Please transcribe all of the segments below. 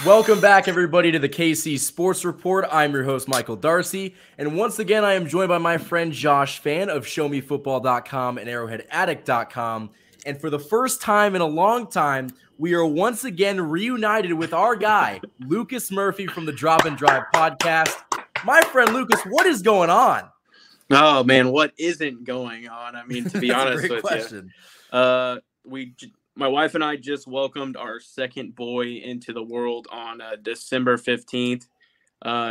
Welcome back, everybody, to the KC Sports Report. I'm your host, Michael Darcy, and once again, I am joined by my friend Josh Fan of ShowMeFootball.com and ArrowheadAddict.com. And for the first time in a long time, we are once again reunited with our guy, Lucas Murphy from the Drop and Drive podcast. My friend Lucas, what is going on? Oh man, what isn't going on? I mean, to be honest with question. you, my wife and I just welcomed our second boy into the world on December 15th.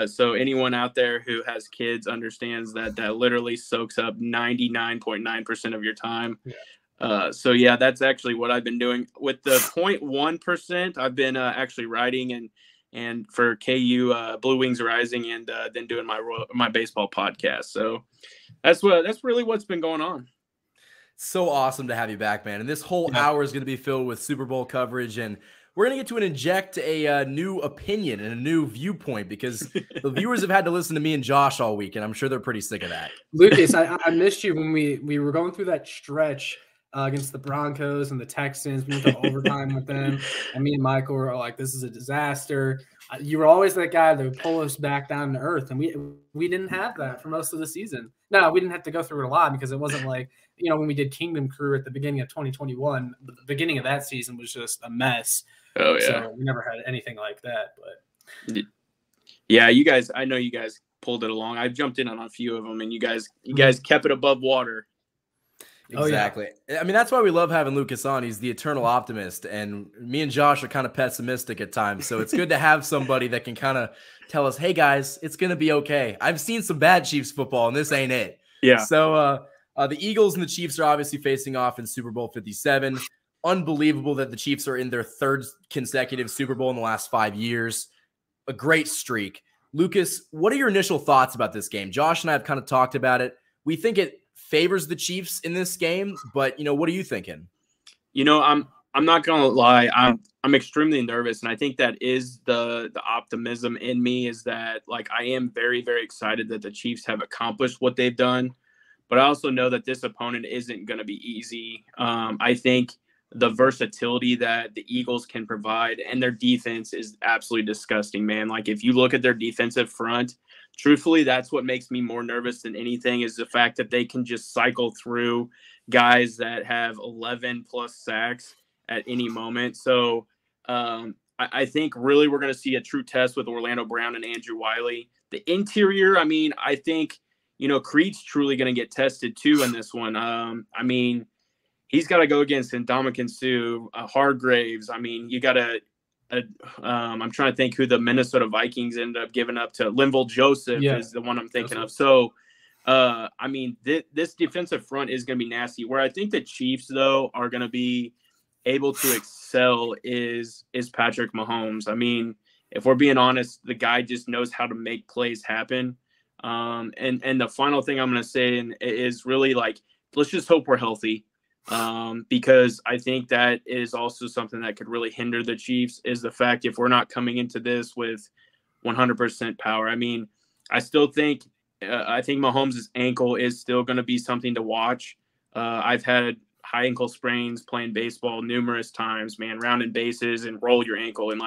So anyone out there who has kids understands that literally soaks up 99.9% of your time. Yeah. So yeah, that's actually what I've been doing. With the 0.1%, I've been actually writing and for KU Blue Wings Rising, and then doing my baseball podcast. So that's really what's been going on. So awesome to have you back, man. And this whole hour is going to be filled with Super Bowl coverage, and we're going to get to inject a new opinion and a new viewpoint because the viewers have had to listen to me and Josh all week, and I'm sure they're pretty sick of that. Lucas, I missed you when we were going through that stretch against the Broncos and the Texans. We went to overtime with them, and me and Michael were like, this is a disaster. You were always that guy that would pull us back down to earth, and we didn't have that for most of the season. No, we didn't have to go through it a lot because it wasn't like, when we did Kingdom Crew at the beginning of 2021, the beginning of that season was just a mess. Oh, yeah. So we never had anything like that. But yeah, I know you guys pulled it along. I jumped in on a few of them, and you guys kept it above water. Exactly. Oh, yeah. I mean, that's why we love having Lucas on. He's the eternal optimist, and me and Josh are kind of pessimistic at times. So it's good to have somebody that can kind of tell us, hey, guys, it's going to be okay. I've seen some bad Chiefs football, and this ain't it. Yeah. So the Eagles and the Chiefs are obviously facing off in Super Bowl 57. Unbelievable that the Chiefs are in their third consecutive Super Bowl in the last 5 years. A great streak. Lucas, what are your initial thoughts about this game? Josh and I have kind of talked about it. We think it favors the Chiefs in this game, but what are you thinking? I'm not gonna lie, I'm extremely nervous, and I think that is the optimism in me, is that I am very, very excited that the Chiefs have accomplished what they've done, but I also know that this opponent isn't going to be easy. I think the versatility that the Eagles can provide, and their defense is absolutely disgusting, man. If you look at their defensive front, truthfully, that's what makes me more nervous than anything, is the fact that they can just cycle through guys that have 11 plus sacks at any moment. So I think really we're going to see a true test with Orlando Brown and Andrew Wiley. The interior, I think, Creed's truly going to get tested too in this one. He's got to go against Ndamukong Suh, Hargraves. You got to I'm trying to think who the Minnesota Vikings ended up giving up to. Linval Joseph is the one I'm thinking of. So, this defensive front is going to be nasty. Where I think the Chiefs, though, are going to be able to excel is Patrick Mahomes. If we're being honest, the guy just knows how to make plays happen. And the final thing I'm going to say is really let's just hope we're healthy. Because I think that is also something that could really hinder the Chiefs, is the fact if we're not coming into this with 100% power. I still think I think Mahomes' ankle is still going to be something to watch. I've had high ankle sprains playing baseball numerous times, man, rounding bases and roll your ankle. And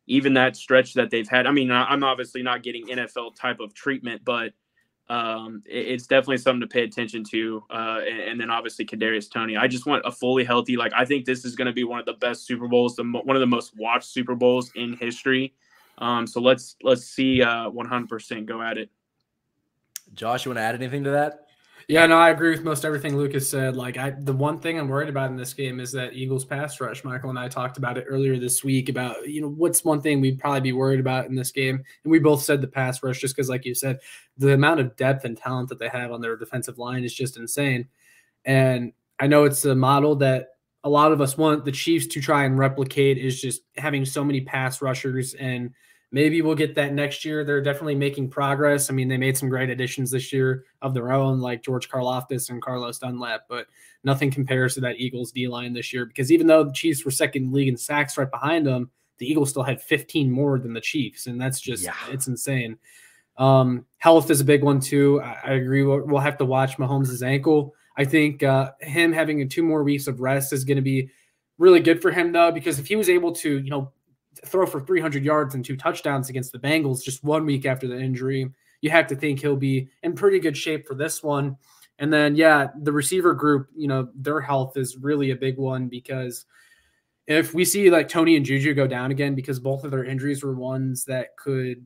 even that stretch that they've had, I'm obviously not getting NFL type of treatment, but it's definitely something to pay attention to. And then obviously Kadarius Toney. I just want a fully healthy. I think this is going to be one of the best Super Bowls, one of the most watched Super Bowls in history. So let's see 100% go at it. Josh, you want to add anything to that? Yeah, no, I agree with most everything Lucas said. The one thing I'm worried about in this game is that Eagles pass rush. Michael and I talked about it earlier this week about, what's one thing we'd probably be worried about in this game. And we both said the pass rush, just because, like you said, the amount of depth and talent that they have on their defensive line is just insane. And I know it's a model that a lot of us want the Chiefs to try and replicate, is just having so many pass rushers, and maybe we'll get that next year. They're definitely making progress. They made some great additions this year of their own, like George Karlaftis and Carlos Dunlap, but nothing compares to that Eagles D-line this year, because even though the Chiefs were second in the league in sacks right behind them, the Eagles still had 15 more than the Chiefs, and that's just it's insane. Health is a big one too. I agree. We'll have to watch Mahomes' ankle. I think him having 2 more weeks of rest is going to be really good for him, though, because if he was able to, throw for 300 yards and 2 touchdowns against the Bengals just 1 week after the injury. You have to think he'll be in pretty good shape for this one. And then, yeah, the receiver group, their health is really a big one, because if we see like Tony and Juju go down again, because both of their injuries were ones that could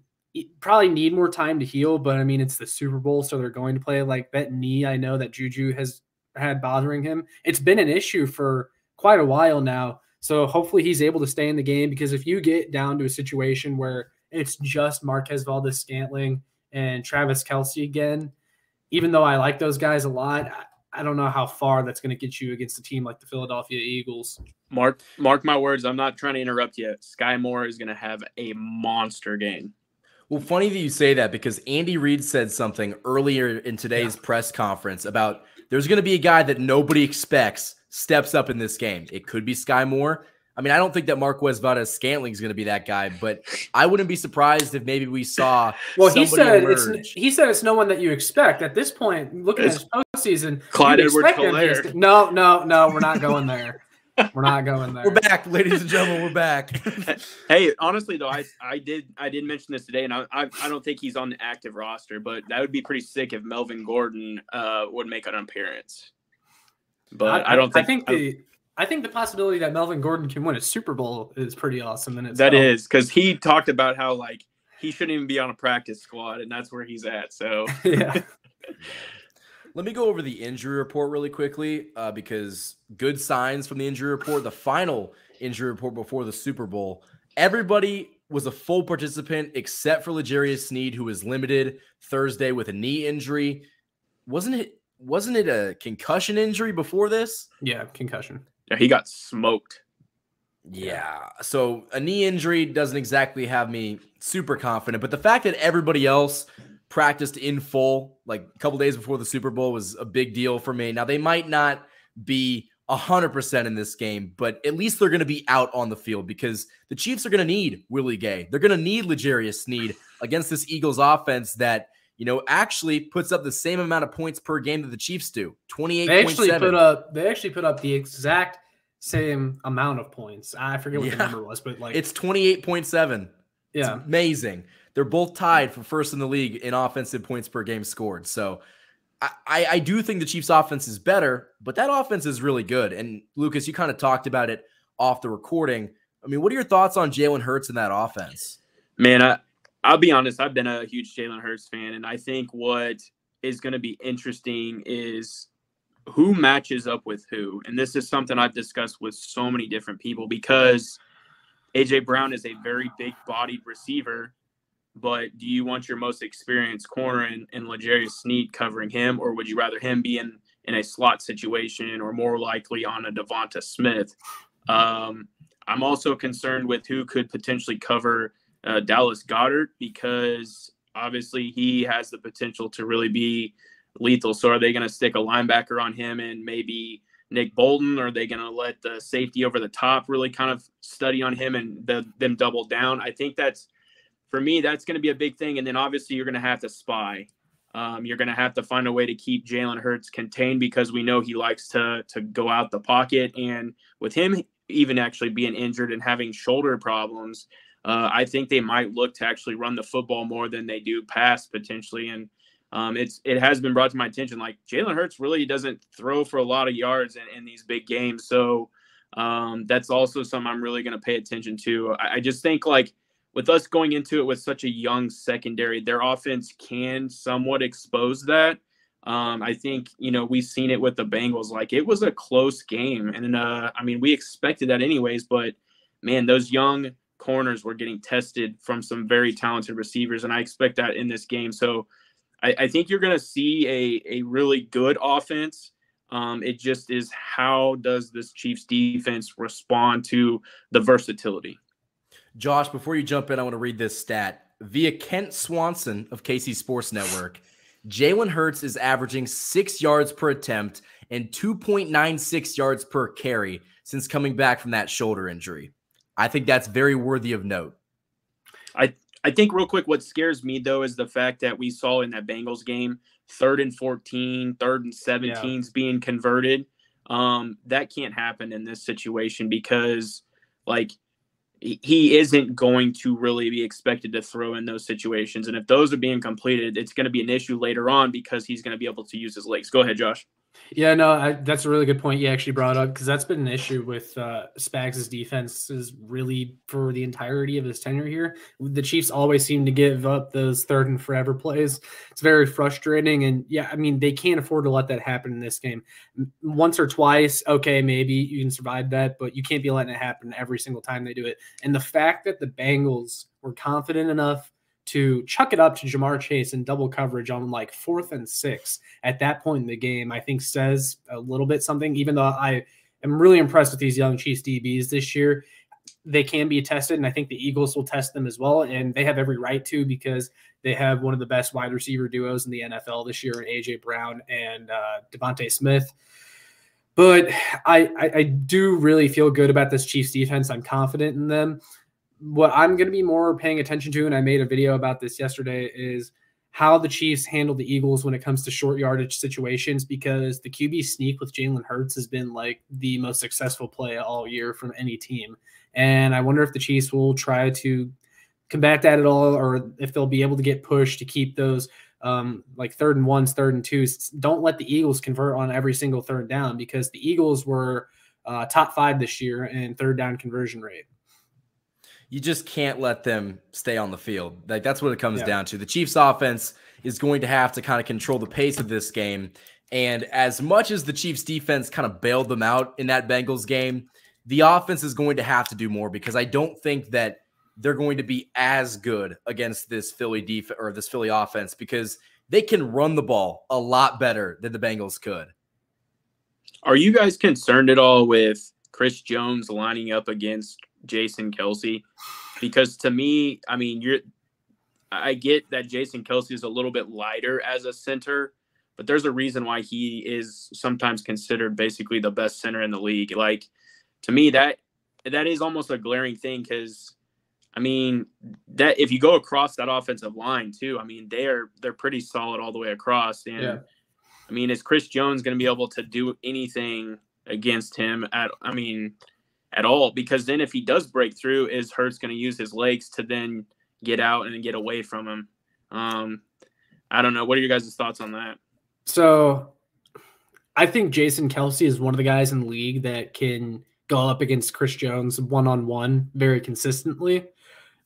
probably need more time to heal, but I mean, it's the Super Bowl, so they're going to play. Like that knee, I know that Juju has had bothering him. It's been an issue for quite a while now. So hopefully he's able to stay in the game, because if you get down to a situation where it's just Marquez Valdes-Scantling and Travis Kelce again, even though I like those guys a lot, I don't know how far that's going to get you against a team like the Philadelphia Eagles. Mark my words. I'm not trying to interrupt you. Sky Moore is going to have a monster game. Well, funny that you say that, because Andy Reid said something earlier in today's press conference about there's going to be a guy that nobody expects steps up in this game. It could be Sky Moore. I mean, I don't think that Marquez Valdes-Scantling is going to be that guy, but I wouldn't be surprised if maybe we saw he said it's no one that you expect. At this point, looking at his postseason, Clyde Edwards-Helaire. No, we're not going there. We're not going there. We're back, ladies and gentlemen. We're back. Hey, honestly though, I did mention this today, and I don't think he's on the active roster, but that would be pretty sick if Melvin Gordon would make an appearance. But I think the possibility that Melvin Gordon can win a Super Bowl is pretty awesome in itself. That is, because he talked about how like he shouldn't even be on a practice squad, and that's where he's at. So yeah. Let me go over the injury report really quickly, because good signs from the injury report. The final injury report before the Super Bowl, everybody was a full participant except for L'Jarius Sneed, who was limited Thursday with a knee injury. Wasn't it a concussion injury before this? Yeah, concussion. Yeah, he got smoked. Yeah, so a knee injury doesn't exactly have me super confident, but the fact that everybody else practiced in full like a couple days before the Super Bowl was a big deal for me. Now, they might not be 100% in this game, but at least they're going to be out on the field, because the Chiefs are going to need Willie Gay. They're going to need L'Jarius Sneed against this Eagles offense that, actually puts up the same amount of points per game that the Chiefs do, 28.7. They actually put up the exact same amount of points. I forget what the number was, but like it's 28.7. Yeah, it's amazing. They're both tied for first in the league in offensive points per game scored. So I do think the Chiefs' offense is better, but that offense is really good. And Lucas, you kind of talked about it off the recording. I mean, what are your thoughts on Jalen Hurts in that offense? Man, I'll be honest. I've been a huge Jalen Hurts fan, and I think what is going to be interesting is who matches up with who. And this is something I've discussed with so many different people, because A.J. Brown is a very big-bodied receiver, but do you want your most experienced corner in L'Jarius Sneed covering him, or would you rather him be in a slot situation, or more likely on a Devonta Smith? I'm also concerned with who could potentially cover Dallas Goedert, because obviously he has the potential to really be lethal. So are they going to stick a linebacker on him and maybe Nick Bolton? Or are they going to let the safety over the top really kind of study on him and them double down? I think for me, that's going to be a big thing. And then obviously you're going to have to spy. You're going to have to find a way to keep Jalen Hurts contained, because we know he likes to go out the pocket. And with him even actually being injured and having shoulder problems, I think they might look to actually run the football more than they do pass potentially. And it has been brought to my attention, like Jalen Hurts really doesn't throw for a lot of yards in these big games. So that's also something I'm really going to pay attention to. I just think, like, with us going into it with such a young secondary, their offense can somewhat expose that. I think, we've seen it with the Bengals. Like, it was a close game. And, we expected that anyways. But, man, those young corners were getting tested from some very talented receivers, and I expect that in this game. So I think you're going to see a really good offense. It just is, how does this Chiefs defense respond to the versatility? Josh, before you jump in, I want to read this stat. Via Kent Swanson of KC Sports Network, Jalen Hurts is averaging 6 yards per attempt and 2.96 yards per carry since coming back from that shoulder injury. I think that's very worthy of note. I think real quick, what scares me, though, is the fact that we saw in that Bengals game, 3rd and 14, 3rd and 17s being converted. That can't happen in this situation, because, like, he isn't going to really be expected to throw in those situations. And if those are being completed, it's going to be an issue later on because he's going to be able to use his legs. Go ahead, Josh. Yeah, no, that's a really good point you actually brought up, because that's been an issue with Spags' defenses really for the entirety of his tenure here. The Chiefs always seem to give up those 3rd and forever plays. It's very frustrating, and yeah, I mean, they can't afford to let that happen in this game. Once or twice, okay, maybe you can survive that, but you can't be letting it happen every single time they do it. And the fact that the Bengals were confident enough to chuck it up to Jamar Chase in double coverage on like 4th and 6 at that point in the game, I think says a little bit something, even though I am really impressed with these young Chiefs DBs this year. They can be tested, and I think the Eagles will test them as well, and they have every right to, because they have one of the best wide receiver duos in the NFL this year, A.J. Brown and Devontae Smith. But I do really feel good about this Chiefs defense. I'm confident in them. What I'm going to be more paying attention to, and I made a video about this yesterday, is how the Chiefs handle the Eagles when it comes to short yardage situations, because the QB sneak with Jalen Hurts has been like the most successful play all year from any team. And I wonder if the Chiefs will try to combat that at all, or if they'll be able to get pushed to keep those like 3rd and 1s, 3rd and 2s. Don't let the Eagles convert on every single 3rd down, because the Eagles were top 5 this year in 3rd down conversion rate. You just can't let them stay on the field. Like, that's what it comes down to. The Chiefs offense is going to have to kind of control the pace of this game. And as much as the Chiefs defense kind of bailed them out in that Bengals game, the offense is going to have to do more, because I don't think that they're going to be as good against this Philly defense or this Philly offense, because they can run the ball a lot better than the Bengals could. Are you guys concerned at all with Chris Jones lining up against Jason Kelce? Because to me, I mean, I get that Jason Kelce is a little bit lighter as a center, but there's a reason why he is sometimes considered basically the best center in the league. Like, to me, that is almost a glaring thing, because I mean, that if you go across that offensive line too, I mean, they're pretty solid all the way across. And I mean, is Chris Jones going to be able to do anything against him at all? Because then if he does break through, is Hurts going to use his legs to then get out and get away from him? I don't know. What are your guys' thoughts on that? So I think Jason Kelce is one of the guys in the league that can go up against Chris Jones one-on-one very consistently.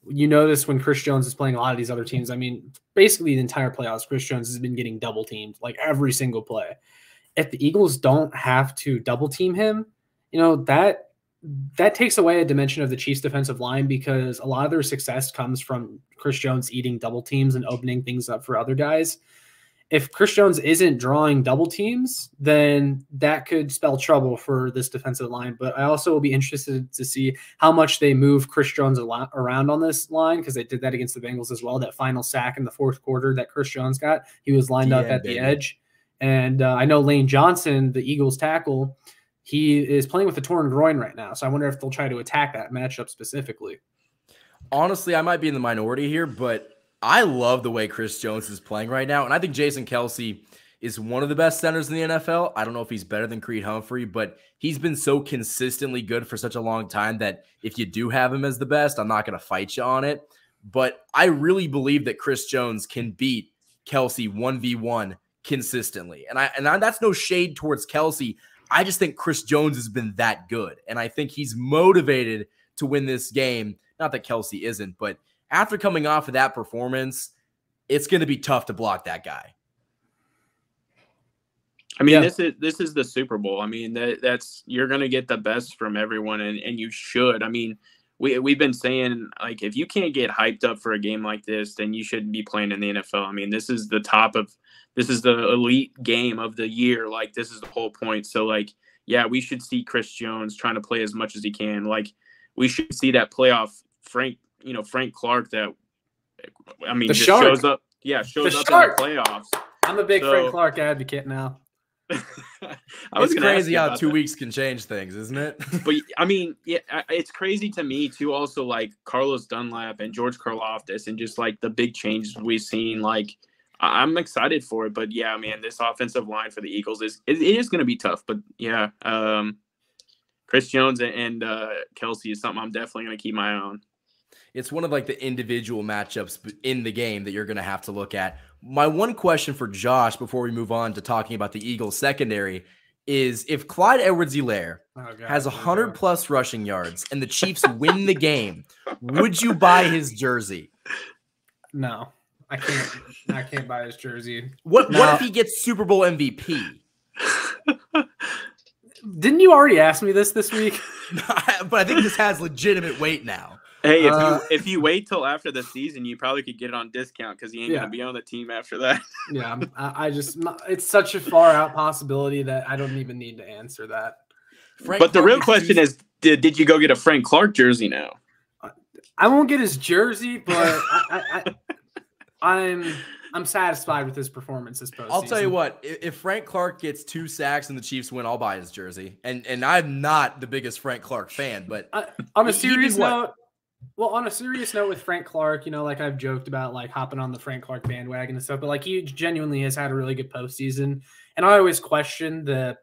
You notice when Chris Jones is playing a lot of these other teams, I mean, basically the entire playoffs, Chris Jones has been getting double teamed like every single play. If the Eagles don't have to double team him, you know, that takes away a dimension of the Chiefs defensive line, because a lot of their success comes from Chris Jones eating double teams and opening things up for other guys. If Chris Jones isn't drawing double teams, then that could spell trouble for this defensive line. But I also will be interested to see how much they move Chris Jones around on this line, because they did that against the Bengals as well. That final sack in the 4th quarter that Chris Jones got, he was lined up at the edge. And I know Lane Johnson, the Eagles tackle, he is playing with a torn groin right now. So I wonder if they'll try to attack that matchup specifically. Honestly, I might be in the minority here, but I love the way Chris Jones is playing right now. And I think Jason Kelce is one of the best centers in the NFL. I don't know if he's better than Creed Humphrey, but he's been so consistently good for such a long time that if you do have him as the best, I'm not going to fight you on it. But I really believe that Chris Jones can beat Kelce 1v1 consistently. And that's no shade towards Kelce. I just think Chris Jones has been that good. And I think he's motivated to win this game. Not that Kelce isn't, but after coming off of that performance, it's going to be tough to block that guy. I mean, this is the Super Bowl. I mean, that's you're going to get the best from everyone, and you should. I mean, we've been saying, like, if you can't get hyped up for a game like this, then you shouldn't be playing in the NFL. I mean, this is the elite game of the year. Like, this is the whole point. So, like, yeah, we should see Chris Jones trying to play as much as he can. Like, we should see that playoff Frank Clark that, I mean, just shows up. Yeah, shows up in the playoffs. I'm a big Frank Clark advocate now. It's crazy how 2 weeks can change things, isn't it? But I mean, yeah, it's crazy to me too. Also, like Carlos Dunlap and George Karlaftis, and just like the big changes we've seen. Like, I'm excited for it. But yeah, man, this offensive line for the Eagles is going to be tough. But yeah, Chris Jones and Kelsey is something I'm definitely going to keep my eye on. It's one of like the individual matchups in the game that you're going to have to look at. My one question for Josh before we move on to talking about the Eagles secondary is if Clyde Edwards-Helaire has 100+ rushing yards and the Chiefs win the game, would you buy his jersey? No, I can't. I can't buy his jersey. What if he gets Super Bowl MVP? Didn't you already ask me this week? But I think this has legitimate weight now. Hey, if you wait till after the season, you probably could get it on discount because he ain't gonna be on the team after that. Yeah, I just it's such a far out possibility that I don't even need to answer that. But the real question is, did you go get a Frank Clark jersey now? I won't get his jersey, but I'm satisfied with his performance this postseason. I'll tell you what, if Frank Clark gets 2 sacks and the Chiefs win, I'll buy his jersey. And I'm not the biggest Frank Clark fan, but on a serious note. Well, on a serious note with Frank Clark, like I've joked about like hopping on the Frank Clark bandwagon and stuff, but like he genuinely has had a really good postseason. And I always question the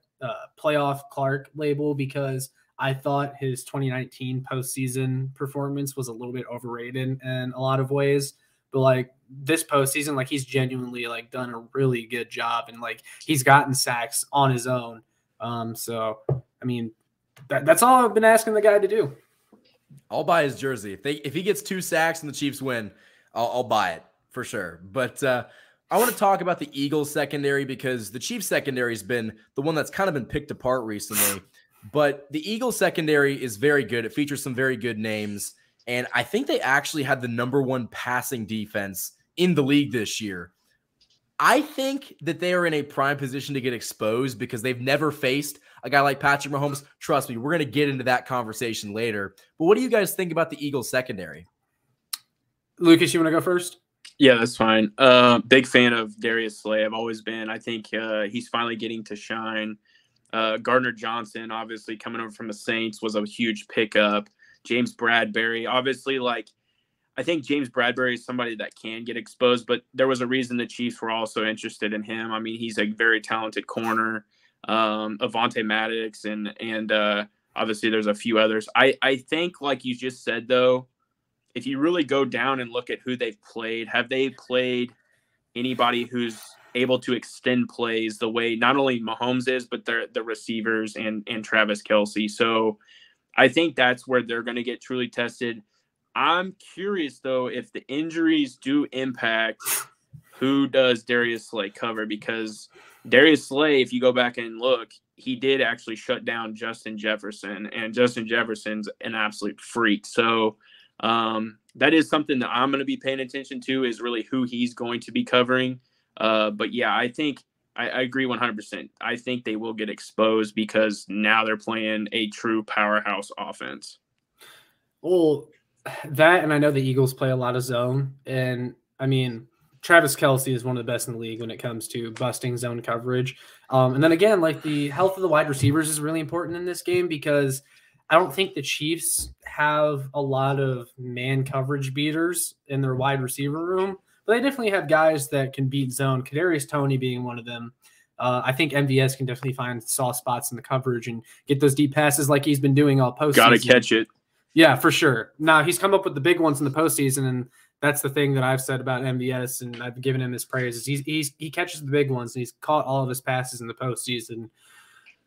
playoff Clark label because I thought his 2019 postseason performance was a little bit overrated in a lot of ways. But like this postseason, like he's genuinely like done a really good job and like he's gotten sacks on his own. So, I mean, that's all I've been asking the guy to do. I'll buy his jersey. If he gets 2 sacks and the Chiefs win, I'll buy it for sure. But I want to talk about the Eagles secondary because the Chiefs secondary has been the one that's kind of been picked apart recently. But the Eagles secondary is very good. It features some very good names. And I think they actually had the #1 passing defense in the league this year. I think that they are in a prime position to get exposed because they've never faced a guy like Patrick Mahomes. Trust me, we're going to get into that conversation later. But what do you guys think about the Eagles secondary? Lucas, you want to go first? Yeah, that's fine. Big fan of Darius Slay. I've always been. I think he's finally getting to shine. Gardner Johnson, obviously coming over from the Saints, was a huge pickup. James Bradbury, obviously, I think James Bradbury is somebody that can get exposed, but there was a reason the Chiefs were also interested in him. I mean, he's a very talented corner. Avonte Maddox and obviously there's a few others. I think, like you just said, though, if you really go down and look at who they've played, have they played anybody who's able to extend plays the way not only Mahomes is, but the receivers and Travis Kelce. So I think that's where they're going to get truly tested. I'm curious, though, if the injuries do impact who does Darius Slay cover, because Darius Slay, if you go back and look, he did actually shut down Justin Jefferson, and Justin Jefferson's an absolute freak. So that is something that I'm going to be paying attention to, is really who he's going to be covering. But yeah, I think I agree 100%. I think they will get exposed because now they're playing a true powerhouse offense. Well, that, and I know the Eagles play a lot of zone, and I mean, Travis Kelce is one of the best in the league when it comes to busting zone coverage. And then again, like the health of the wide receivers is really important in this game because I don't think the Chiefs have a lot of man coverage beaters in their wide receiver room, but they definitely have guys that can beat zone. Kadarius Toney being one of them. I think MVS can definitely find soft spots in the coverage and get those deep passes like he's been doing all postseason. Got to catch it. Yeah, for sure. Now, he's come up with the big ones in the postseason, and that's the thing that I've said about MVS, and I've given him his praise. He catches the big ones, and he's caught all of his passes in the postseason.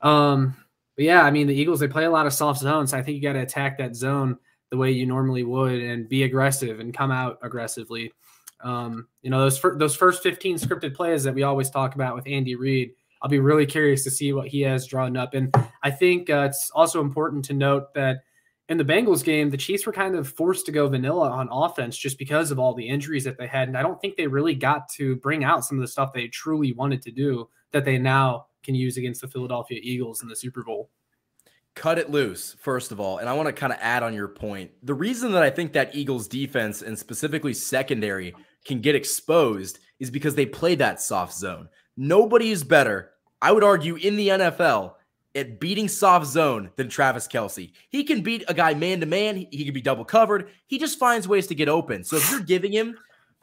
But yeah, I mean, the Eagles, they play a lot of soft zones, so I think you got to attack that zone the way you normally would and be aggressive and come out aggressively. Those first 15 scripted plays that we always talk about with Andy Reid, I'll be really curious to see what he has drawn up. And I think it's also important to note that in the Bengals game, the Chiefs were kind of forced to go vanilla on offense just because of all the injuries that they had. And I don't think they really got to bring out some of the stuff they truly wanted to do that they now can use against the Philadelphia Eagles in the Super Bowl. Cut it loose, first of all. And I want to kind of add on your point. The reason that I think that Eagles defense and specifically secondary can get exposed is because they play that soft zone. Nobody is better, I would argue, in the NFL at beating soft zone than Travis Kelce. He can beat a guy man-to-man. He can be double covered. He just finds ways to get open. So if you're giving him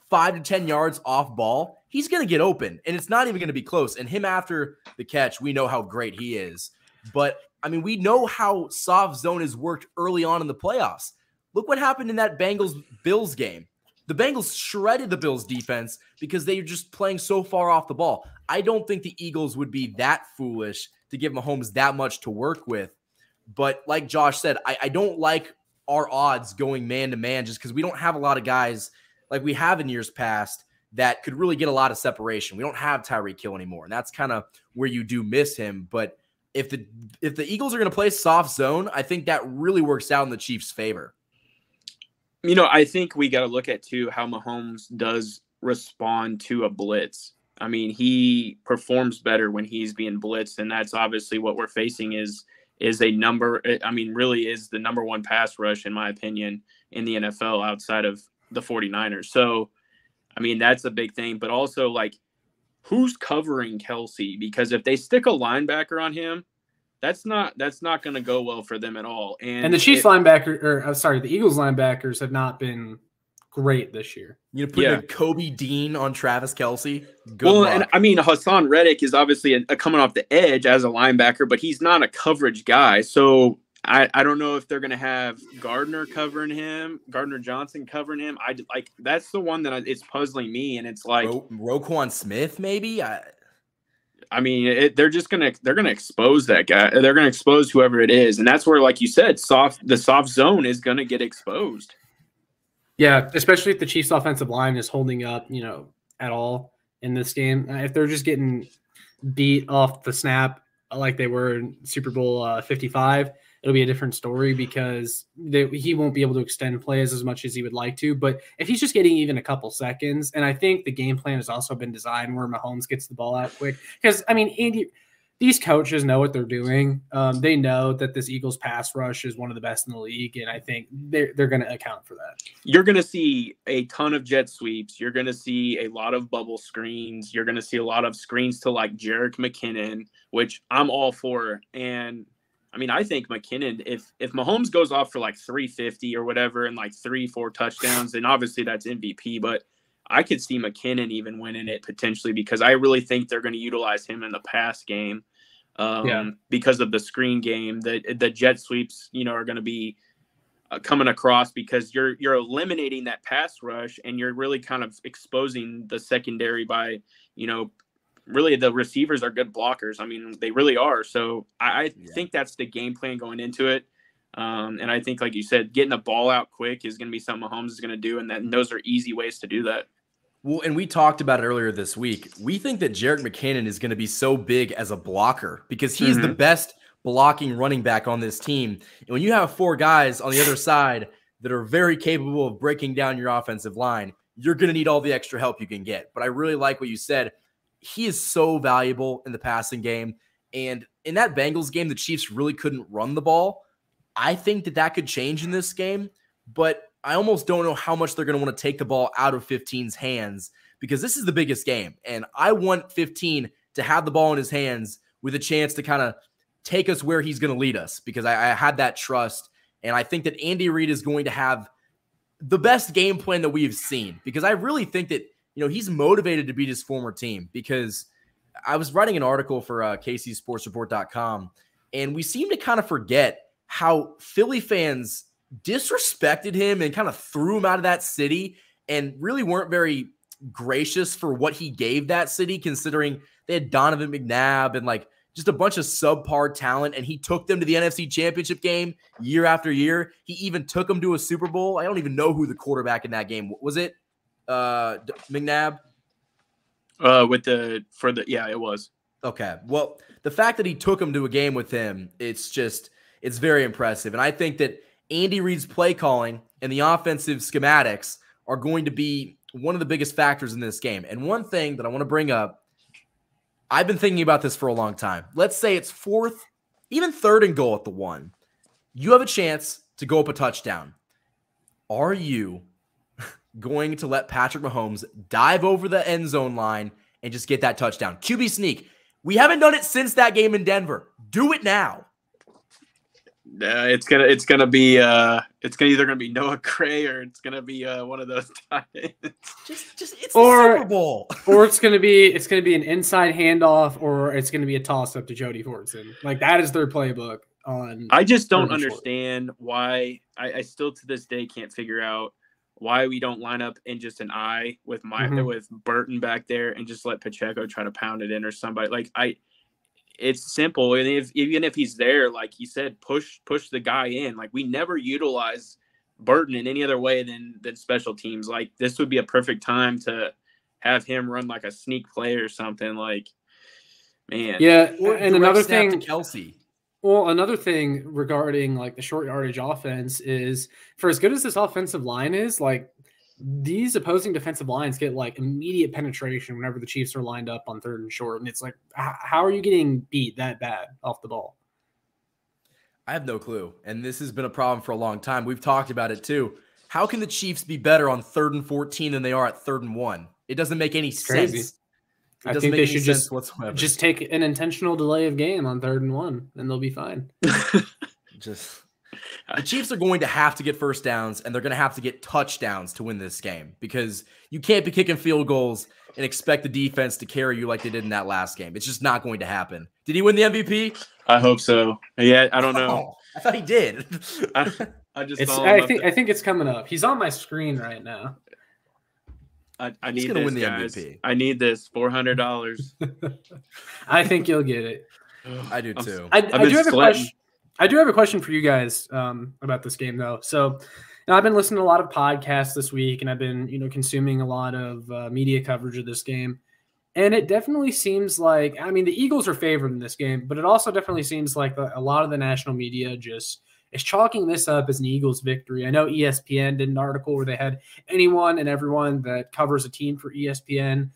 5 to 10 yards off ball, he's going to get open, and it's not even going to be close. And him after the catch, we know how great he is. But I mean, we know how soft zone has worked early on in the playoffs. Look what happened in that Bengals-Bills game. The Bengals shredded the Bills defense because they were just playing so far off the ball. I don't think the Eagles would be that foolish to give Mahomes that much to work with. But like Josh said, I don't like our odds going man-to-man just because we don't have a lot of guys like we have in years past that could really get a lot of separation. We don't have Tyreek Hill anymore, and that's kind of where you do miss him. But if the Eagles are going to play soft zone, I think that really works out in the Chiefs' favor. You know, I think we got to look at, too, how Mahomes does respond to a blitz. I mean, he performs better when he's being blitzed, and that's obviously what we're facing is a number – I mean, really is the number one pass rush, in my opinion, in the NFL outside of the 49ers. So, I mean, that's a big thing. But also, like, who's covering Kelsey? Because if they stick a linebacker on him, that's not going to go well for them at all. And the Chiefs the Eagles linebackers have not been great this year. You know, putting a Kobe Dean on Travis Kelsey. Good luck. And I mean, Hassan Reddick is obviously coming off the edge as a linebacker, but he's not a coverage guy. So I don't know if they're going to have Gardner Johnson covering him. That's the one that it's puzzling me. And it's like Roquan Smith, maybe. I mean, they're going to expose that guy. They're going to expose whoever it is. And that's where, like you said, the soft zone is going to get exposed. Yeah, especially if the Chiefs offensive line is holding up, you know, at all in this game. If they're just getting beat off the snap like they were in Super Bowl 55, it'll be a different story because he won't be able to extend plays as much as he would like to. But if he's just getting even a couple seconds, and I think the game plan has also been designed where Mahomes gets the ball out quick. Because, I mean, these coaches know what they're doing. They know that this Eagles pass rush is one of the best in the league, and I think they're going to account for that. You're going to see a ton of jet sweeps. You're going to see a lot of bubble screens. You're going to see a lot of screens to, like, Jerick McKinnon, which I'm all for. And I mean, I think McKinnon, if Mahomes goes off for like 350 or whatever and like 3-4 touchdowns, then obviously that's MVP. But I could see McKinnon even winning it potentially because I really think they're going to utilize him in the pass game because of the screen game. The jet sweeps, you know, are going to be coming across because you're eliminating that pass rush and you're really kind of exposing the secondary by, you know, really the receivers are good blockers. I mean, they really are. So I think that's the game plan going into it. And I think, like you said, getting the ball out quick is going to be something Mahomes is going to do. And those are easy ways to do that. Well, and we talked about it earlier this week. We think that Jerick McKinnon is going to be so big as a blocker because he's the best blocking running back on this team. And when you have four guys on the other side that are very capable of breaking down your offensive line, you're going to need all the extra help you can get. But I really like what you said. He is so valuable in the passing game. And in that Bengals game, the Chiefs really couldn't run the ball. I think that could change in this game, but I almost don't know how much they're going to want to take the ball out of 15's hands because this is the biggest game. And I want 15 to have the ball in his hands with a chance to kind of take us where he's going to lead us because I had that trust. And I think that Andy Reid is going to have the best game plan that we've seen because I really think that, you know, he's motivated to beat his former team because I was writing an article for KCSportsReport.com, and we seem to kind of forget how Philly fans disrespected him and kind of threw him out of that city and really weren't very gracious for what he gave that city, considering they had Donovan McNabb and like just a bunch of subpar talent, and he took them to the NFC Championship game year after year. He even took them to a Super Bowl. I don't even know who the quarterback in that game was. It McNabb? It was. Okay. Well, the fact that he took him to a game with him, it's very impressive. And I think that Andy Reid's play calling and the offensive schematics are going to be one of the biggest factors in this game. And one thing that I want to bring up, I've been thinking about this for a long time. Let's say it's fourth, even third and goal at the 1. You have a chance to go up a touchdown. Are you going to let Patrick Mahomes dive over the end zone line and just get that touchdown? QB sneak. We haven't done it since that game in Denver. Do it now. It's gonna be either gonna be Noah Gray or it's gonna be one of those times. Just it's the Super Bowl. Or it's gonna be an inside handoff, or it's gonna be a toss up to Jody Fortson. Like that is their playbook. on. I just don't third and short. understand why. I still to this day can't figure out why we don't line up in just an I with with Burton back there and just let Pacheco try to pound it in or somebody. Like it's simple. And even if he's there, like you said, push the guy in. Like we never utilize Burton in any other way than special teams. Like this would be a perfect time to have him run like a sneak play or something. Like, man. Yeah, Or and another thing, to Kelsey. Well, another thing regarding like the short yardage offense is, for as good as this offensive line is, like these opposing defensive lines get like immediate penetration whenever the Chiefs are lined up on third and short. And it's like, how are you getting beat that bad off the ball? I have no clue. And this has been a problem for a long time. We've talked about it too. How can the Chiefs be better on 3rd and 14 than they are at 3rd and 1? It doesn't make any sense. I think they should just take an intentional delay of game on 3rd and 1, and they'll be fine. The Chiefs are going to have to get first downs, and they're going to have to get touchdowns to win this game, because you can't be kicking field goals and expect the defense to carry you like they did in that last game. It's just not going to happen. Did he win the MVP? I hope so. Yeah, I don't know. Oh, I thought he did. I think it's coming up. He's on my screen right now. I need this, win the guys. MVP. I need this $400. I think you'll get it. I do too. I do have a question. I do have a question for you guys about this game, though. So, I've been listening to a lot of podcasts this week, and I've been, consuming a lot of media coverage of this game. And it definitely seems like, I mean, the Eagles are favored in this game, but it also definitely seems like a lot of the national media just is chalking this up as an Eagles victory. I know ESPN did an article where they had anyone and everyone that covers a team for ESPN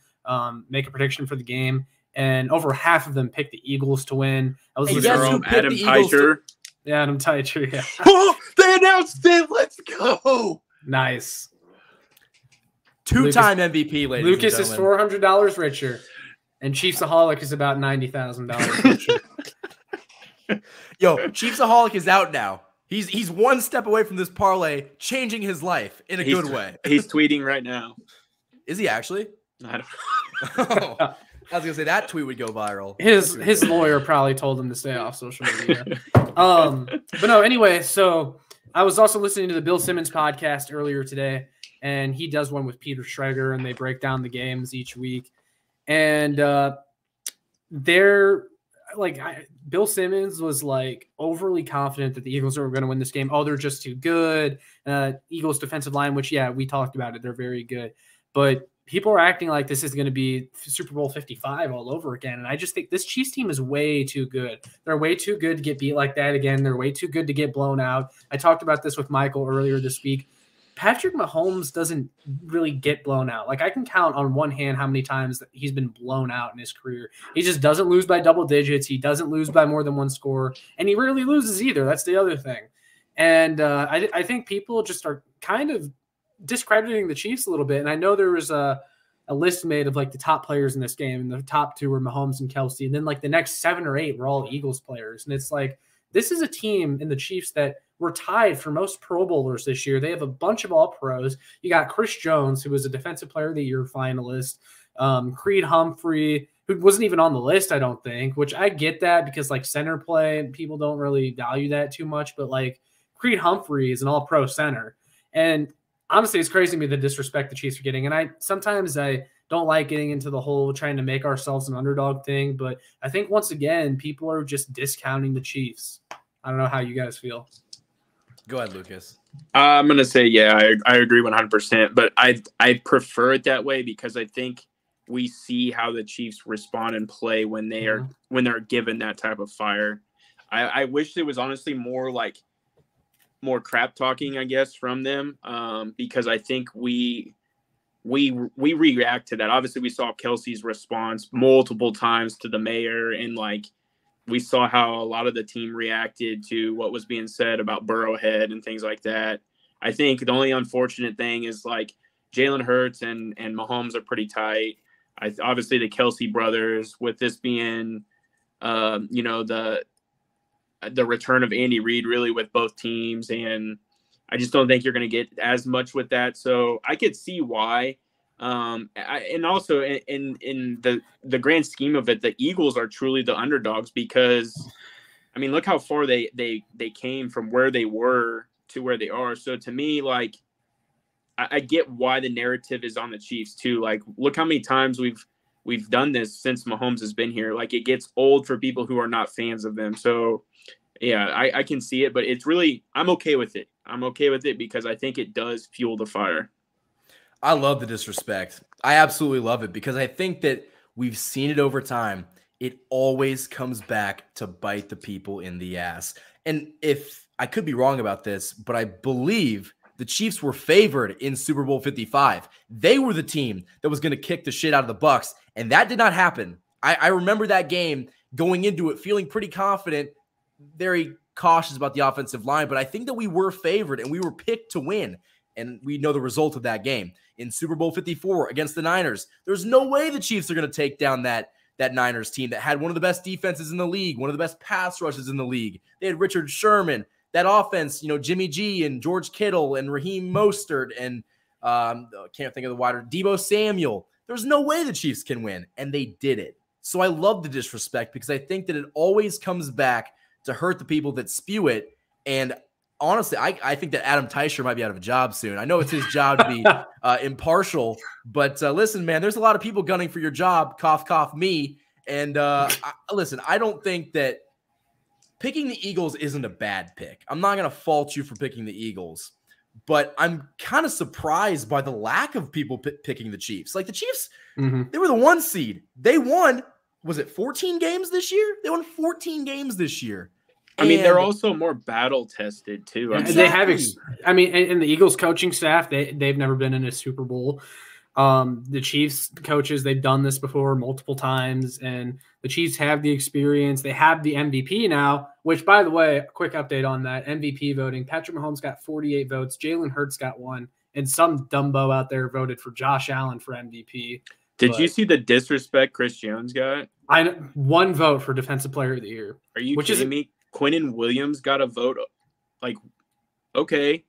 make a prediction for the game, and over half of them picked the Eagles to win. I was Adam Teicher. Yeah, Adam Teicher. Yeah. Oh, they announced it. Let's go. Nice. Two-time MVP, ladies Lucas and is gentlemen. $400 richer, and Chiefsaholic is about $90,000 richer. Yo, Chiefsaholic is out now. He's one step away from this parlay changing his life in a good way. He's tweeting right now. Is he actually? I don't know. I was gonna say that tweet would go viral. His lawyer probably told him to stay off social media. But no, anyway, so I was also listening to the Bill Simmons podcast earlier today, and he does one with Peter Schrager, and they break down the games each week. And Bill Simmons was like overly confident that the Eagles were going to win this game. Oh, they're just too good. Eagles defensive line, which, yeah, we talked about it. They're very good. But people are acting like this is going to be Super Bowl 55 all over again. And I just think this Chiefs team is way too good. They're way too good to get beat like that again. They're way too good to get blown out. I talked about this with Michael earlier this week. Patrick Mahomes doesn't really get blown out. Like, I can count on one hand how many times that he's been blown out in his career. He just doesn't lose by double digits. He doesn't lose by more than one score, and he rarely loses either. That's the other thing. And I think people just are kind of discrediting the Chiefs a little bit. And I know there was a list made of like the top players in this game, and the top two were Mahomes and Kelsey. And then like the next 7 or 8 were all Eagles players. And it's like, this is a team in the Chiefs that were tied for most Pro Bowlers this year. They have a bunch of All-Pros. You got Chris Jones, who was a Defensive Player of the Year finalist, Creed Humphrey, who wasn't even on the list, I don't think, which I get that because like center play, people don't really value that too much. But like Creed Humphrey is an All-Pro center. And honestly, it's crazy to me the disrespect the Chiefs are getting. And I don't like getting into the whole trying to make ourselves an underdog thing. But I think once again, people are just discounting the Chiefs. I don't know how you guys feel. Go ahead, Lucas. I'm going to say, yeah, I agree 100%. But I prefer it that way because I think we see how the Chiefs respond and play when they're given that type of fire. I wish there was honestly more crap talking, I guess, from them because I think we react to that. Obviously, we saw Kelsey's response multiple times to the mayor, and like we saw how a lot of the team reacted to what was being said about Burrowhead and things like that. I think the only unfortunate thing is like Jalen Hurts and Mahomes are pretty tight. Obviously, the Kelsey brothers, with this being, the return of Andy Reid really with both teams, and I just don't think you're going to get as much with that. So I could see why. And also in the grand scheme of it, the Eagles are truly the underdogs because I mean, look how far they came from where they were to where they are. So to me, like, I get why the narrative is on the Chiefs too. Like, look how many times we've done this since Mahomes has been here. Like, it gets old for people who are not fans of them. So yeah, I can see it, but it's really, I'm okay with it. I'm okay with it because I think it does fuel the fire. I love the disrespect. I absolutely love it because I think that we've seen it over time. It always comes back to bite the people in the ass. And if I could be wrong about this, but I believe the Chiefs were favored in Super Bowl 55. They were the team that was going to kick the shit out of the Bucs, and that did not happen. I remember that game going into it feeling pretty confident, very cautious about the offensive line, but I think that we were favored and we were picked to win. And we know the result of that game. In Super Bowl 54 against the Niners, there's no way the Chiefs are going to take down that Niners team that had one of the best defenses in the league, one of the best pass rushes in the league. They had Richard Sherman. That offense, Jimmy G and George Kittle and Raheem Mostert and can't think of the wider Deebo Samuel. There's no way the Chiefs can win, and they did it. So I love the disrespect because I think that it always comes back to hurt the people that spew it. And honestly, I think that Adam Teicher might be out of a job soon. I know it's his job to be impartial, but listen, man, there's a lot of people gunning for your job. Cough, cough, me. And listen, I don't think that picking the Eagles isn't a bad pick. I'm not going to fault you for picking the Eagles, but I'm kind of surprised by the lack of people picking the Chiefs. Like the Chiefs, they were the 1 seed. They won, was it 14 games this year? They won 14 games this year. I mean, they're also more battle tested too. Exactly. They have, and the Eagles coaching staff, they've never been in a Super Bowl. The Chiefs coaches, they've done this before multiple times, and the Chiefs have the experience. They have the MVP now, which, by the way, quick update on that MVP voting. Patrick Mahomes got 48 votes. Jalen Hurts got 1, and some dumbo out there voted for Josh Allen for MVP. Did you see the disrespect Chris Jones got? 1 vote for Defensive Player of the Year. Are you kidding me? Quinnen Williams got a vote. Like, okay.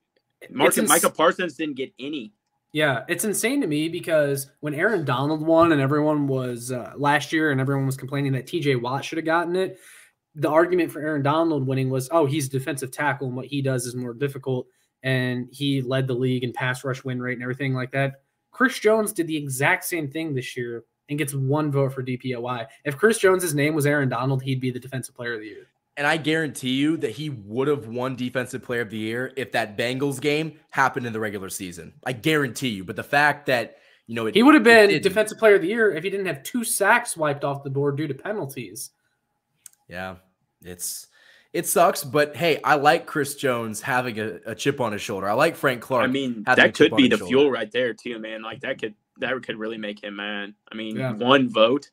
Micah Parsons didn't get any. Yeah, it's insane to me because when Aaron Donald won and everyone was last year and everyone was complaining that TJ Watt should have gotten it, the argument for Aaron Donald winning was, oh, he's defensive tackle and what he does is more difficult, and he led the league in pass rush win rate and everything like that. Chris Jones did the exact same thing this year and gets 1 vote for DPOY. If Chris Jones's name was Aaron Donald, he'd be the Defensive Player of the Year. And I guarantee you that he would have won Defensive Player of the Year if that Bengals game happened in the regular season. I guarantee you. But the fact that, he would have been Defensive Player of the Year if he didn't have 2 sacks wiped off the board due to penalties. Yeah, it sucks. But, hey, I like Chris Jones having a chip on his shoulder. I like Frank Clark. I mean, that could be the fuel right there, too, man. Like, that could really make him mad. I mean, 1 vote.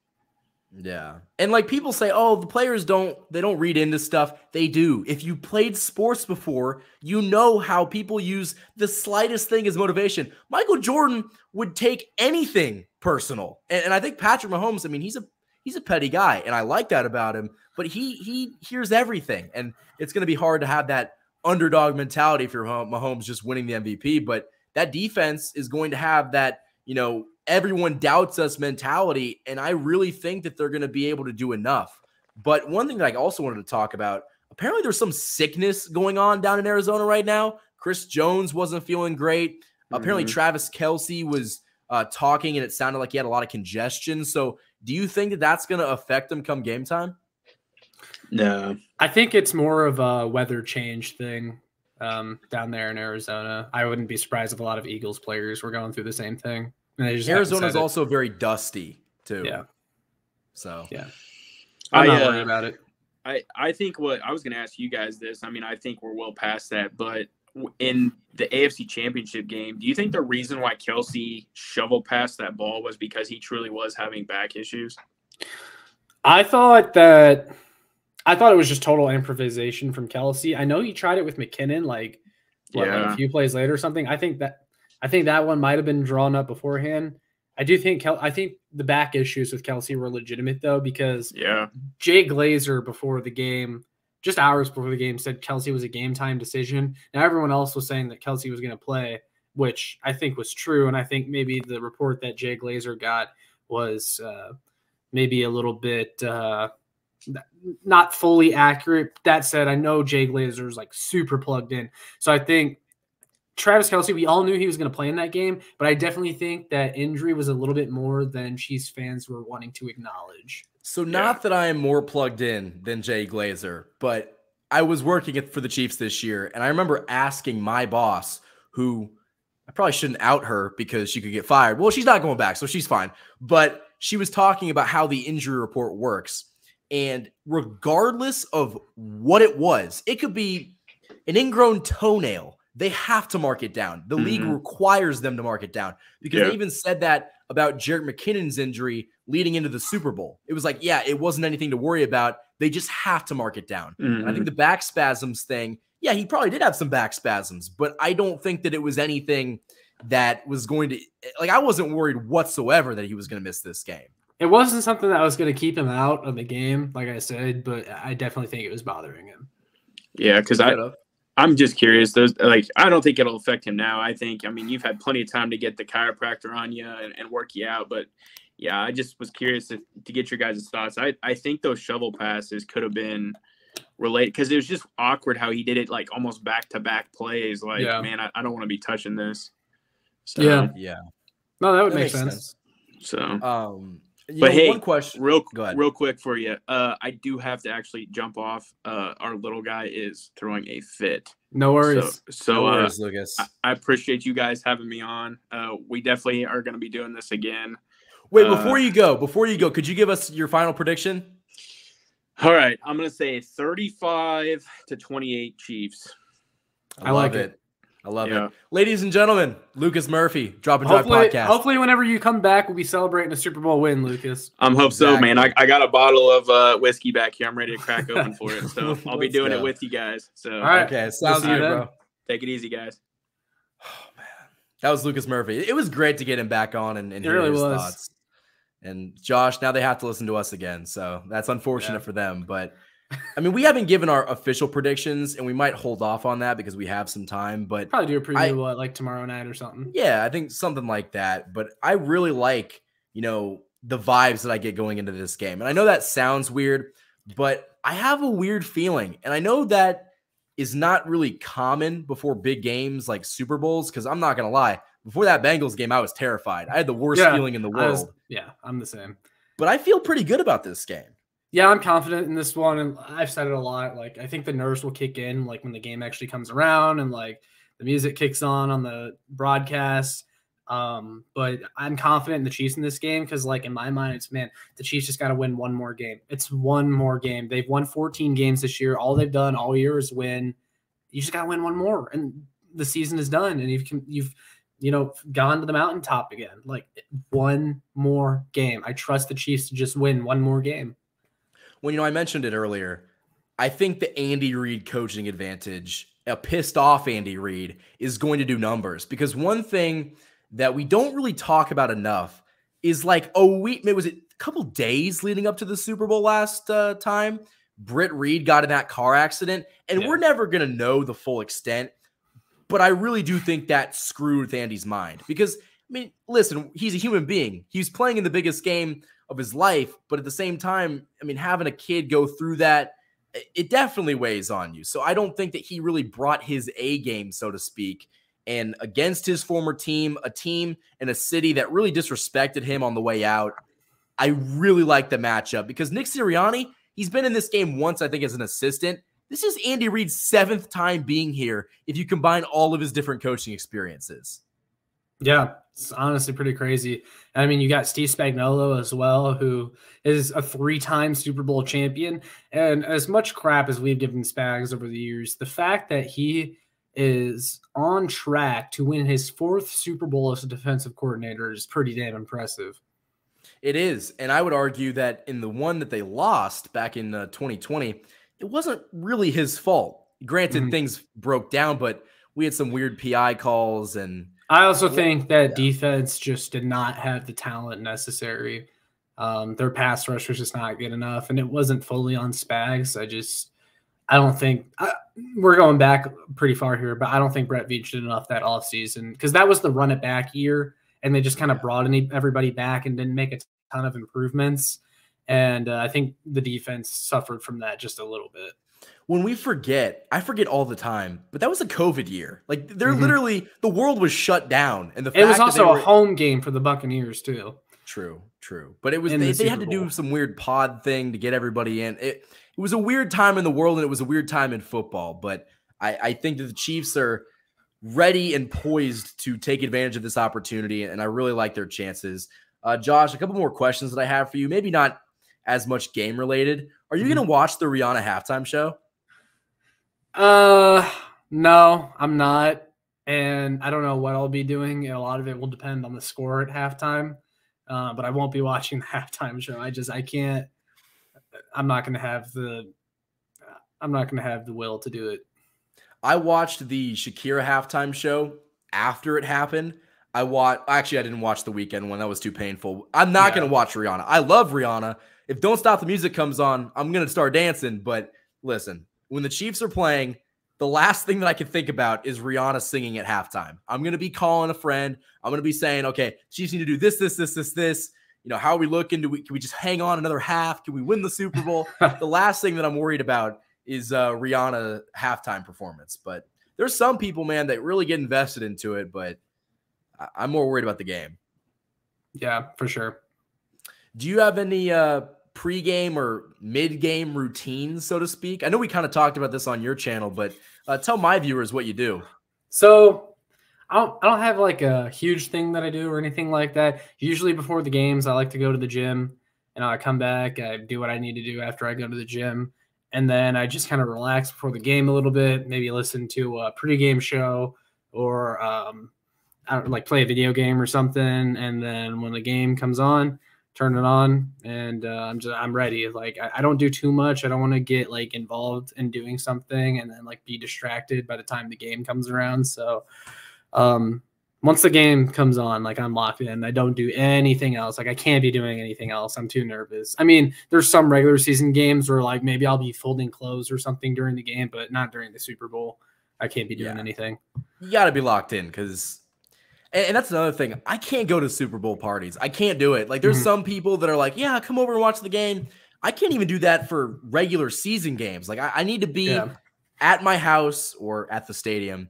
Yeah. And like people say, oh, the players don't read into stuff. They do. If you played sports before, you know how people use the slightest thing as motivation. Michael Jordan would take anything personal. And I think Patrick Mahomes, I mean, he's a petty guy, and I like that about him, but he hears everything. And it's going to be hard to have that underdog mentality if you're Mahomes just winning the MVP, but that defense is going to have that, everyone doubts us mentality, and I really think that they're going to be able to do enough. But one thing that I also wanted to talk about, apparently there's some sickness going on down in Arizona right now. Chris Jones wasn't feeling great. Apparently Travis Kelce was talking, and it sounded like he had a lot of congestion. So do you think that that's going to affect him come game time? No. I think it's more of a weather change thing down there in Arizona. I wouldn't be surprised if a lot of Eagles players were going through the same thing. Arizona is also very dusty too. Yeah. So yeah, I'm not worried about it. I think what I was going to ask you guys this. I mean, I think we're well past that, but in the AFC Championship game, do you think the reason why Kelce shoveled past that ball was because he truly was having back issues? I thought it was just total improvisation from Kelce. I know he tried it with McKinnon, like a few plays later or something. I think that one might have been drawn up beforehand. I think the back issues with Kelce were legitimate though, because Jay Glazer before the game, just hours before the game, said Kelce was a game time decision. Now everyone else was saying that Kelce was going to play, which I think was true. And I think maybe the report that Jay Glazer got was maybe a little bit not fully accurate. That said, I know Jay Glazer is like super plugged in. So I think Travis Kelce, we all knew he was going to play in that game, but I definitely think that injury was a little bit more than Chiefs fans were wanting to acknowledge. So not that I am more plugged in than Jay Glazer, but I was working for the Chiefs this year, and I remember asking my boss, who I probably shouldn't out her because she could get fired. Well, she's not going back, so she's fine. But she was talking about how the injury report works. And regardless of what it was, it could be an ingrown toenail. They have to mark it down. The league requires them to mark it down because they even said that about Jerick McKinnon's injury leading into the Super Bowl. It was like, yeah, it wasn't anything to worry about. They just have to mark it down. And I think the back spasms thing, yeah, he probably did have some back spasms, but I don't think that it was anything that was going to, like, I wasn't worried whatsoever that he was going to miss this game. It wasn't something that was going to keep him out of the game, like I said, but I definitely think it was bothering him. Yeah, because I'm just curious. Those, like, I don't think it'll affect him now. I mean, you've had plenty of time to get the chiropractor on you and work you out. But, yeah, I just was curious to get your guys' thoughts. I think those shovel passes could have been related because it was just awkward how he did it, like, almost back-to-back plays. Like, man, I don't want to be touching this. So, yeah. No, that would make sense. So, but hey, one question, real quick for you. I do have to actually jump off. Our little guy is throwing a fit. No worries. So no worries, Lucas. I appreciate you guys having me on. We definitely are going to be doing this again. Wait, before you go, could you give us your final prediction? All right, I'm going to say 35-28 Chiefs. I like it. I love it. Ladies and gentlemen, Lucas Murphy, Drop and Drive Podcast. Hopefully, whenever you come back, we'll be celebrating a Super Bowl win, Lucas. Hope so, man. I got a bottle of whiskey back here. I'm ready to crack open for it. So I'll be doing it with you guys. So all right. Okay, sounds good, bro. Take it easy, guys. Oh, man. That was Lucas Murphy. It was great to get him back on and hear his thoughts. And Josh, now they have to listen to us again. So that's unfortunate for them. But I mean, we haven't given our official predictions, and we might hold off on that because we have some time. But probably do a preview like tomorrow night or something. Yeah, I think something like that. But I really like, the vibes that I get going into this game. And I know that sounds weird, but I have a weird feeling. And I know that is not really common before big games like Super Bowls, because I'm not going to lie. Before that Bengals game, I was terrified. I had the worst feeling in the world. I'm the same. But I feel pretty good about this game. Yeah, I'm confident in this one, and I've said it a lot. Like, I think the nerves will kick in, like, when the game actually comes around and, like, the music kicks on the broadcast. But I'm confident in the Chiefs in this game because, like, in my mind, it's, man, the Chiefs just got to win one more game. It's one more game. They've won 14 games this year. All they've done all year is win. You just got to win one more, and the season is done, and you've gone to the mountaintop again. Like, one more game. I trust the Chiefs to just win one more game. Well, I mentioned it earlier. I think the Andy Reid coaching advantage, a pissed off Andy Reid, is going to do numbers. Because one thing that we don't really talk about enough is like was it a couple days leading up to the Super Bowl last time? Britt Reid got in that car accident, and we're never going to know the full extent. But I really do think that screwed with Andy's mind. Because, I mean, listen, he's a human being. He's playing in the biggest game of his life, but at the same time, I mean, having a kid go through that, it definitely weighs on you. So I don't think that he really brought his A game, so to speak, and against his former team, a team in a city that really disrespected him on the way out. I really like the matchup because Nick Sirianni, he's been in this game once, I think, as an assistant. This is Andy Reid's 7th time being here if you combine all of his different coaching experiences. Yeah, it's honestly pretty crazy. I mean, you got Steve Spagnuolo as well, who is a 3-time Super Bowl champion. And as much crap as we've given Spags over the years, the fact that he is on track to win his 4th Super Bowl as a defensive coordinator is pretty damn impressive. It is. And I would argue that in the one that they lost back in 2020, it wasn't really his fault. Granted, things broke down, but we had some weird PI calls and I also think that defense just did not have the talent necessary. Their pass rush was just not good enough, and it wasn't fully on Spags. I don't think we're going back pretty far here, but I don't think Brett Veach did enough that offseason because that was the run it back year, and they just kind of brought everybody back and didn't make a ton of improvements. And I think the defense suffered from that just a little bit. When we forget, I forget all the time, but that was a COVID year. Like they're literally, the world was shut down. And it was also a home game for the Buccaneers too. True. But it was, they had to do some weird pod thing to get everybody in. It was a weird time in the world, and it was a weird time in football. But I think that the Chiefs are ready and poised to take advantage of this opportunity, and I really like their chances. Josh, a couple more questions that I have for you. Maybe not as much game related. Are you going to watch the Rihanna halftime show? No, I'm not. And I don't know what I'll be doing. A lot of it will depend on the score at halftime. But I won't be watching the halftime show. I can't. I'm not going to have the will to do it. I watched the Shakira halftime show after it happened. Actually, I didn't watch the weekend one. That was too painful. I'm not going to watch Rihanna. I love Rihanna. If Don't Stop the Music comes on, I'm going to start dancing. But listen, when the Chiefs are playing, the last thing that I can think about is Rihanna singing at halftime. I'm going to be calling a friend. I'm going to be saying, okay, Chiefs need to do this. You know, how are we looking? Can we just hang on another half? Can we win the Super Bowl? The last thing that I'm worried about is Rihanna halftime performance. But there's some people, man, that really get invested into it. But I'm more worried about the game. Yeah, for sure. Do you have any pregame or mid-game routines, so to speak? I know we kind of talked about this on your channel, but tell my viewers what you do. So I don't have like a huge thing that I do or anything like that. Usually before the games, I like to go to the gym, and I come back, I do what I need to do after I go to the gym, and then I just kind of relax before the game a little bit, maybe listen to a pregame show, or I don't like play a video game or something. And then when the game comes on, turn it on, and I'm ready. Like I don't do too much. I don't want to get like involved in doing something and then like be distracted by the time the game comes around. So once the game comes on, like I'm locked in. I don't do anything else. Like I can't be doing anything else. I'm too nervous. I mean, there's some regular season games where like maybe I'll be folding clothes or something during the game, but not during the Super Bowl. I can't be doing anything. You got to be locked in because. And that's another thing. I can't go to Super Bowl parties. I can't do it. Like, there's some people that are like, yeah, come over and watch the game. I can't even do that for regular season games. Like, I need to be at my house or at the stadium.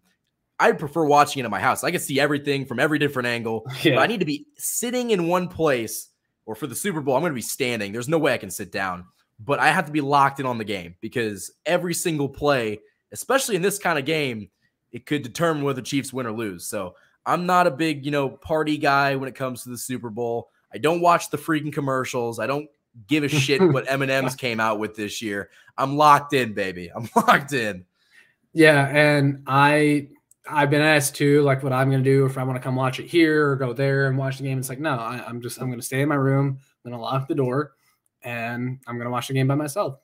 I prefer watching it at my house. I can see everything from every different angle. But I need to be sitting in one place, or for the Super Bowl, I'm going to be standing. There's no way I can sit down. But I have to be locked in on the game because every single play, especially in this kind of game, it could determine whether the Chiefs win or lose. So I'm not a big, party guy when it comes to the Super Bowl. I don't watch the freaking commercials. I don't give a shit what M&M's came out with this year. I'm locked in, baby. I'm locked in. Yeah, and I've been asked too, like what I'm going to do if I want to come watch it here or go there and watch the game. It's like, no, I'm going to stay in my room. I'm going to lock the door, and I'm going to watch the game by myself.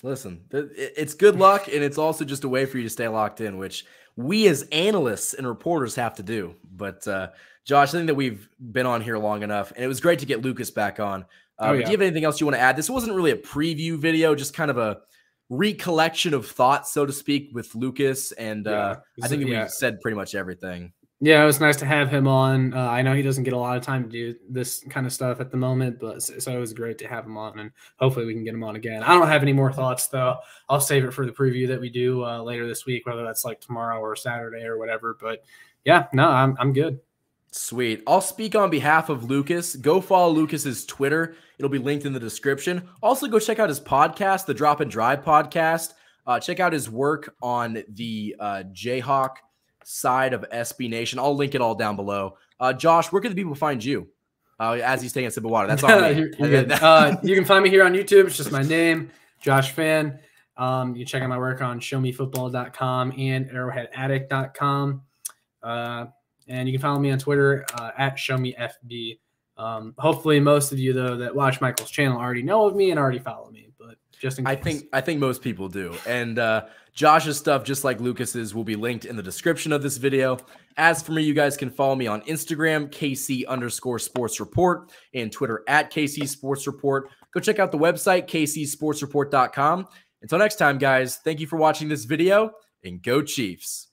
Listen, it's good luck, and it's also just a way for you to stay locked in, which we as analysts and reporters have to do. But Josh, I think that we've been on here long enough, and it was great to get Lucas back on. Do you have anything else you want to add? This wasn't really a preview video, just kind of a recollection of thoughts, so to speak, with Lucas. And I think we said pretty much everything. Yeah, it was nice to have him on. I know he doesn't get a lot of time to do this kind of stuff at the moment, but so it was great to have him on, and hopefully we can get him on again. I don't have any more thoughts, though. I'll save it for the preview that we do later this week, whether that's like tomorrow or Saturday or whatever. But yeah, no, I'm good. Sweet. I'll speak on behalf of Lucas. Go follow Lucas's Twitter. It'll be linked in the description. Also, go check out his podcast, the Drop and Drive podcast. Check out his work on the Jayhawk side of SB Nation. I'll link it all down below. Josh, where can the people find you? As he's taking a sip of water. That's on me. You can find me here on YouTube. It's just my name, Josh Fan. You check out my work on showmefootball.com and arrowheadaddict.com. And you can follow me on Twitter at showmefb. Hopefully most of you, though, that watch Michael's channel already know of me and already follow me. But just in case. I think most people do. And Josh's stuff, just like Lucas's, will be linked in the description of this video. As for me, you guys can follow me on Instagram, KC_sportsreport, and Twitter at KCSportsReport. Go check out the website, KCSportsReport.com. Until next time, guys, thank you for watching this video, and go Chiefs.